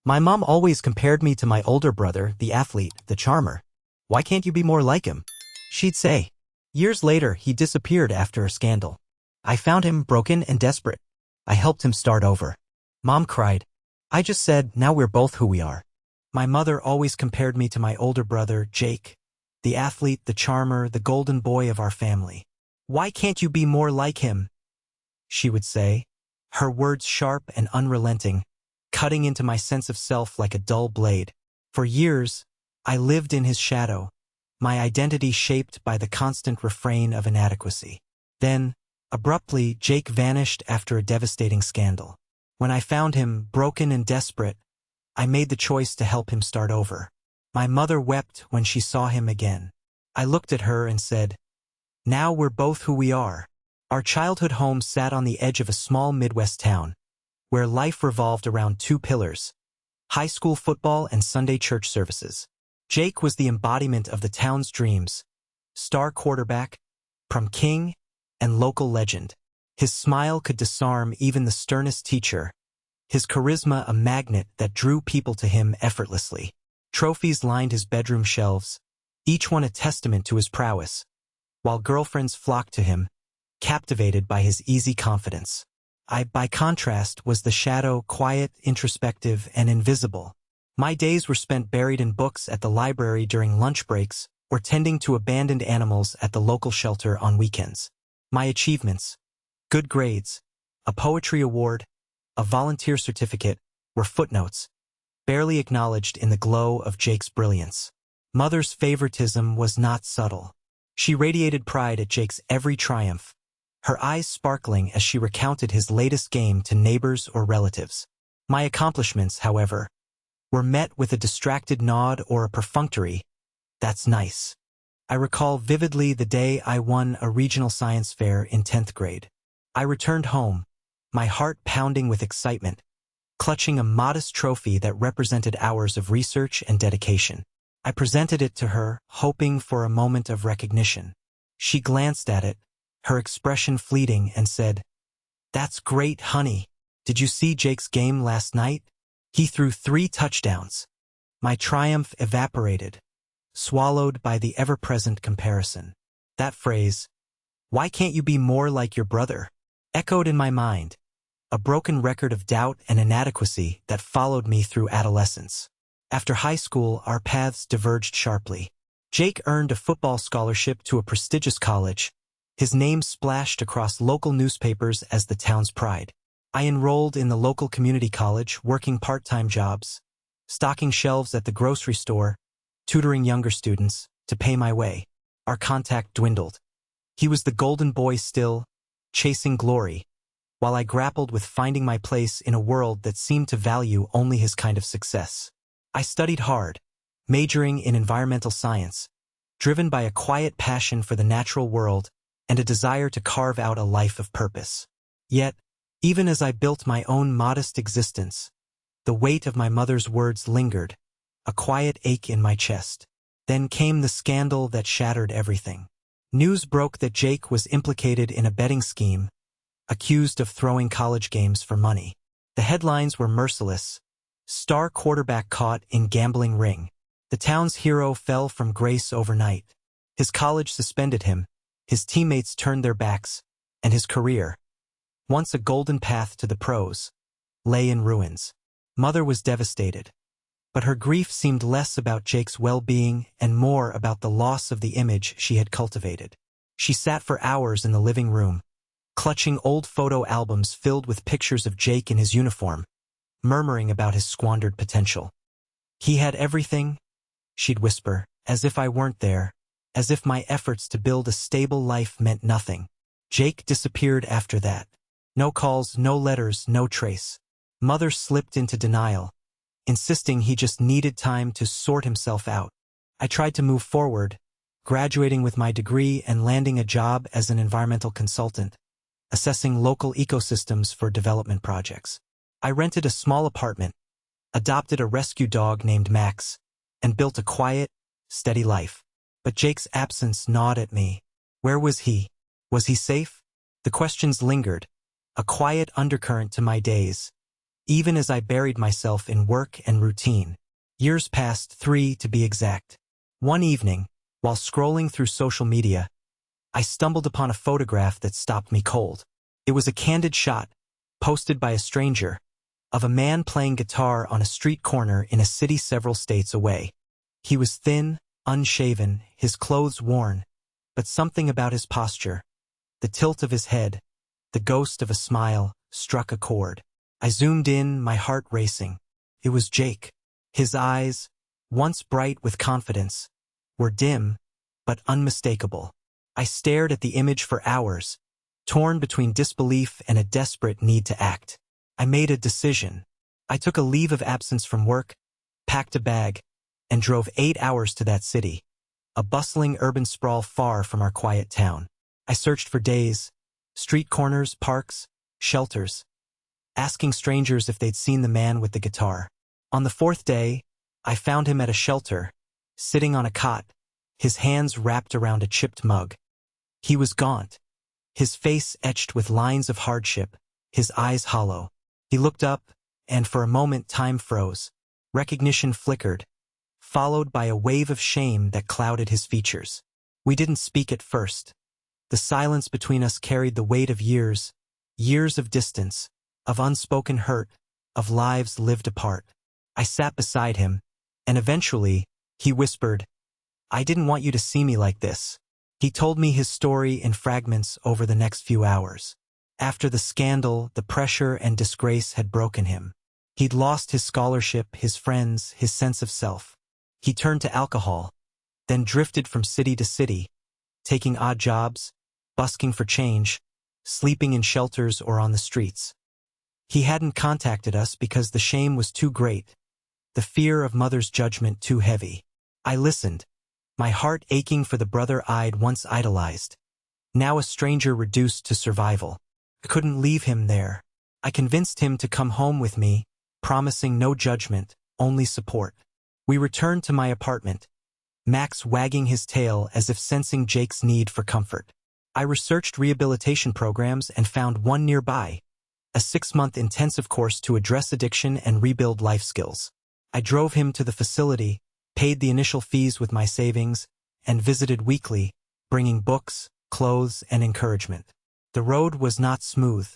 My mom always compared me to my older brother, the athlete, the charmer. Why can't you be more like him? She'd say. Years later, he disappeared after a scandal. I found him broken and desperate. I helped him start over. Mom cried. I just said, now we're both who we are. My mother always compared me to my older brother, Jake, the athlete, the charmer, the golden boy of our family. Why can't you be more like him? She would say, her words sharp and unrelenting, cutting into my sense of self like a dull blade. For years, I lived in his shadow, my identity shaped by the constant refrain of inadequacy. Then, abruptly, Jake vanished after a devastating scandal. When I found him, broken and desperate, I made the choice to help him start over. My mother wept when she saw him again. I looked at her and said, now we're both who we are. Our childhood home sat on the edge of a small Midwest town, where life revolved around two pillars: high school football and Sunday church services. Jake was the embodiment of the town's dreams, star quarterback, prom king, and local legend. His smile could disarm even the sternest teacher, his charisma a magnet that drew people to him effortlessly. Trophies lined his bedroom shelves, each one a testament to his prowess, while girlfriends flocked to him, captivated by his easy confidence. I, by contrast, was the shadow, quiet, introspective, and invisible. My days were spent buried in books at the library during lunch breaks or tending to abandoned animals at the local shelter on weekends. My achievements, good grades, a poetry award, a volunteer certificate, were footnotes, barely acknowledged in the glow of Jake's brilliance. Mother's favoritism was not subtle. She radiated pride at Jake's every triumph, her eyes sparkling as she recounted his latest game to neighbors or relatives. My accomplishments, however, were met with a distracted nod or a perfunctory, "That's nice." I recall vividly the day I won a regional science fair in 10th grade. I returned home, my heart pounding with excitement, clutching a modest trophy that represented hours of research and dedication. I presented it to her, hoping for a moment of recognition. She glanced at it, her expression fleeting, and said, "That's great, honey. Did you see Jake's game last night? He threw 3 touchdowns." My triumph evaporated, swallowed by the ever-present comparison. That phrase, "Why can't you be more like your brother?" echoed in my mind, a broken record of doubt and inadequacy that followed me through adolescence. After high school, our paths diverged sharply. Jake earned a football scholarship to a prestigious college, his name splashed across local newspapers as the town's pride. I enrolled in the local community college, working part-time jobs, stocking shelves at the grocery store, tutoring younger students, to pay my way. Our contact dwindled. He was the golden boy still, chasing glory, while I grappled with finding my place in a world that seemed to value only his kind of success. I studied hard, majoring in environmental science, driven by a quiet passion for the natural world and a desire to carve out a life of purpose. Yet, even as I built my own modest existence, the weight of my mother's words lingered, a quiet ache in my chest. Then came the scandal that shattered everything. News broke that Jake was implicated in a betting scheme, accused of throwing college games for money. The headlines were merciless: star quarterback caught in gambling ring. The town's hero fell from grace overnight. His college suspended him, his teammates turned their backs, and his career, once a golden path to the pros, lay in ruins. Mother was devastated, but her grief seemed less about Jake's well-being and more about the loss of the image she had cultivated. She sat for hours in the living room, clutching old photo albums filled with pictures of Jake in his uniform, murmuring about his squandered potential. "He had everything," she'd whisper, "as if I weren't there, as if my efforts to build a stable life meant nothing." Jake disappeared after that. No calls, no letters, no trace. Mother slipped into denial, insisting he just needed time to sort himself out. I tried to move forward, graduating with my degree and landing a job as an environmental consultant, assessing local ecosystems for development projects. I rented a small apartment, adopted a rescue dog named Max, and built a quiet, steady life. But Jake's absence gnawed at me. Where was he? Was he safe? The questions lingered, a quiet undercurrent to my days, even as I buried myself in work and routine. Years passed, 3 to be exact. One evening, while scrolling through social media, I stumbled upon a photograph that stopped me cold. It was a candid shot, posted by a stranger, of a man playing guitar on a street corner in a city several states away. He was thin, unshaven, his clothes worn, but something about his posture, the tilt of his head, the ghost of a smile, struck a chord. I zoomed in, my heart racing. It was Jake. His eyes, once bright with confidence, were dim, but unmistakable. I stared at the image for hours, torn between disbelief and a desperate need to act. I made a decision. I took a leave of absence from work, packed a bag, and drove 8 hours to that city, a bustling urban sprawl far from our quiet town. I searched for days, street corners, parks, shelters, asking strangers if they'd seen the man with the guitar. On the 4th day, I found him at a shelter, sitting on a cot, his hands wrapped around a chipped mug. He was gaunt, his face etched with lines of hardship, his eyes hollow. He looked up, and for a moment time froze. Recognition flickered, followed by a wave of shame that clouded his features. We didn't speak at first. The silence between us carried the weight of years, years of distance, of unspoken hurt, of lives lived apart. I sat beside him, and eventually, he whispered, "I didn't want you to see me like this." He told me his story in fragments over the next few hours. After the scandal, the pressure and disgrace had broken him. He'd lost his scholarship, his friends, his sense of self. He turned to alcohol, then drifted from city to city, taking odd jobs, busking for change, sleeping in shelters or on the streets. He hadn't contacted us because the shame was too great, the fear of mother's judgment too heavy. I listened, my heart aching for the brother I'd once idolized, now a stranger reduced to survival. I couldn't leave him there. I convinced him to come home with me, promising no judgment, only support. We returned to my apartment, Max wagging his tail as if sensing Jake's need for comfort. I researched rehabilitation programs and found one nearby, a 6-month intensive course to address addiction and rebuild life skills. I drove him to the facility, paid the initial fees with my savings, and visited weekly, bringing books, clothes, and encouragement. The road was not smooth.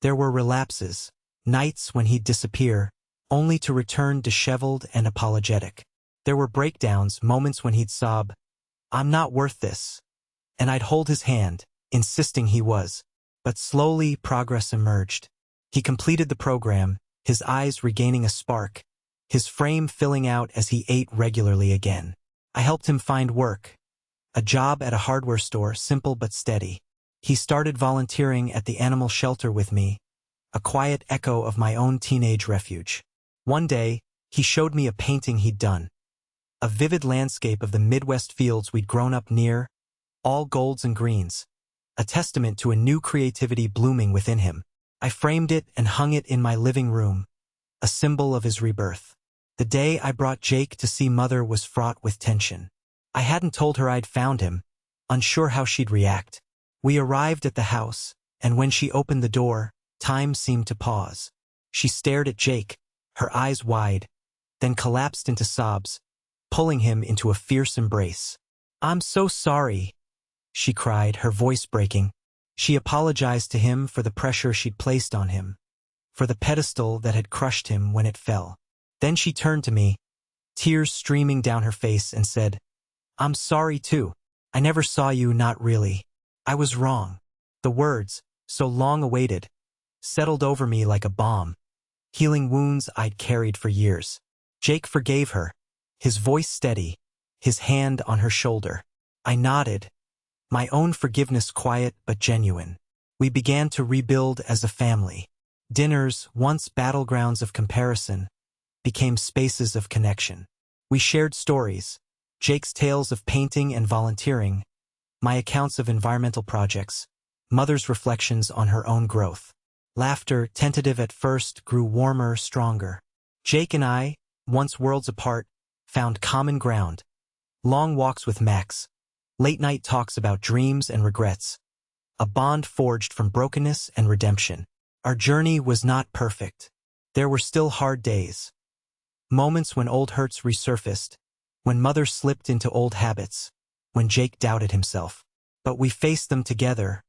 There were relapses, nights when he'd disappear, only to return disheveled and apologetic. There were breakdowns, moments when he'd sob, "I'm not worth this," and I'd hold his hand, insisting he was. But slowly progress emerged. He completed the program, his eyes regaining a spark, his frame filling out as he ate regularly again. I helped him find work, a job at a hardware store, simple but steady. He started volunteering at the animal shelter with me, a quiet echo of my own teenage refuge. One day, he showed me a painting he'd done, a vivid landscape of the Midwest fields we'd grown up near, all golds and greens, a testament to a new creativity blooming within him. I framed it and hung it in my living room, a symbol of his rebirth. The day I brought Jake to see Mother was fraught with tension. I hadn't told her I'd found him, unsure how she'd react. We arrived at the house, and when she opened the door, time seemed to pause. She stared at Jake, her eyes wide, then collapsed into sobs, pulling him into a fierce embrace. "I'm so sorry," she cried, her voice breaking. She apologized to him for the pressure she'd placed on him, for the pedestal that had crushed him when it fell. Then she turned to me, tears streaming down her face, and said, "I'm sorry too. I never saw you, not really. I was wrong." The words, so long awaited, settled over me like a bomb, healing wounds I'd carried for years. Jake forgave her, his voice steady, his hand on her shoulder. I nodded, my own forgiveness quiet but genuine. We began to rebuild as a family. Dinners, once battlegrounds of comparison, became spaces of connection. We shared stories, Jake's tales of painting and volunteering, my accounts of environmental projects, Mother's reflections on her own growth. Laughter, tentative at first, grew warmer, stronger. Jake and I, once worlds apart, found common ground. Long walks with Max, late-night talks about dreams and regrets. A bond forged from brokenness and redemption. Our journey was not perfect. There were still hard days. Moments when old hurts resurfaced, when Mother slipped into old habits, when Jake doubted himself. But we faced them together,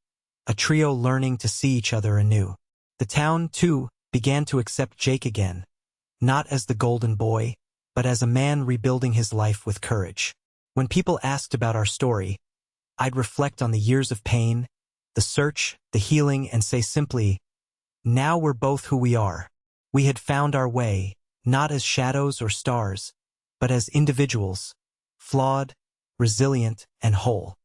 a trio learning to see each other anew. The town, too, began to accept Jake again, not as the golden boy, but as a man rebuilding his life with courage. When people asked about our story, I'd reflect on the years of pain, the search, the healing, and say simply, now we're both who we are. We had found our way, not as shadows or stars, but as individuals, flawed, resilient, and whole.